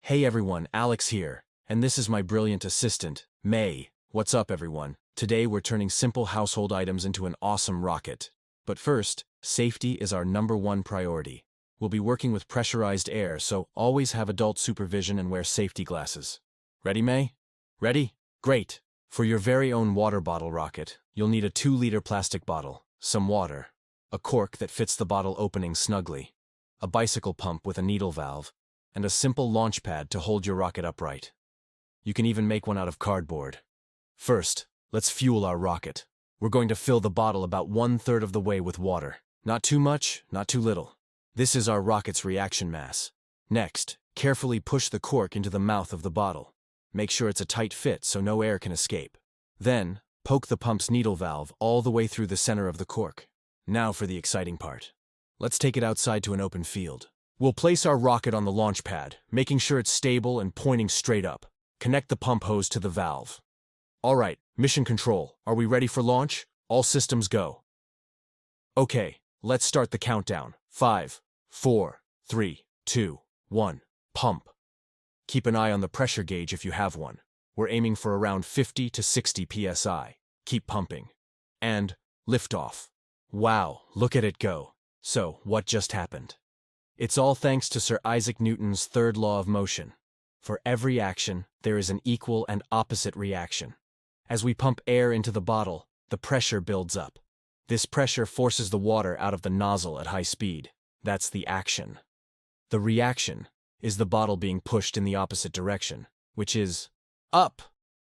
Hey everyone, Alex here, and this is my brilliant assistant, May. What's up everyone? Today we're turning simple household items into an awesome rocket. But first, safety is our #1 priority. We'll be working with pressurized air, so always have adult supervision and wear safety glasses. Ready, May? Ready? Great! For your very own water bottle rocket, you'll need a 2-liter plastic bottle, some water, a cork that fits the bottle opening snugly, a bicycle pump with a needle valve, and a simple launch pad to hold your rocket upright. You can even make one out of cardboard. First, let's fuel our rocket. We're going to fill the bottle about 1/3 of the way with water. Not too much, not too little. This is our rocket's reaction mass. Next, carefully push the cork into the mouth of the bottle. Make sure it's a tight fit so no air can escape. Then, poke the pump's needle valve all the way through the center of the cork. Now for the exciting part. Let's take it outside to an open field. We'll place our rocket on the launch pad, making sure it's stable and pointing straight up. Connect the pump hose to the valve. All right, mission control, are we ready for launch? All systems go. Okay, let's start the countdown. 5, 4, 3, 2, 1, pump. Keep an eye on the pressure gauge if you have one. We're aiming for around 50 to 60 psi. Keep pumping. And liftoff. Wow, look at it go. So, what just happened? It's all thanks to Sir Isaac Newton's third law of motion. For every action, there is an equal and opposite reaction. As we pump air into the bottle, the pressure builds up. This pressure forces the water out of the nozzle at high speed. That's the action. The reaction is the bottle being pushed in the opposite direction, which is up.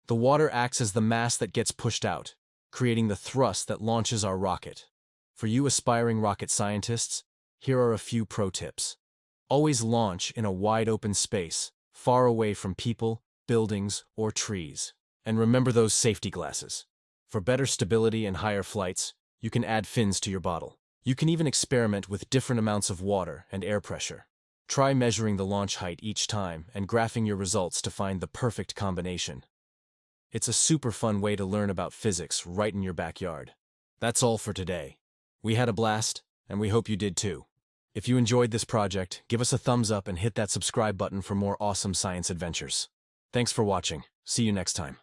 The water acts as the mass that gets pushed out, creating the thrust that launches our rocket. For you aspiring rocket scientists, here are a few pro tips. Always launch in a wide open space, far away from people, buildings, or trees. And remember those safety glasses. For better stability and higher flights, you can add fins to your bottle. You can even experiment with different amounts of water and air pressure. Try measuring the launch height each time and graphing your results to find the perfect combination. It's a super fun way to learn about physics right in your backyard. That's all for today. We had a blast, and we hope you did too. If you enjoyed this project, give us a thumbs up and hit that subscribe button for more awesome science adventures. Thanks for watching. See you next time.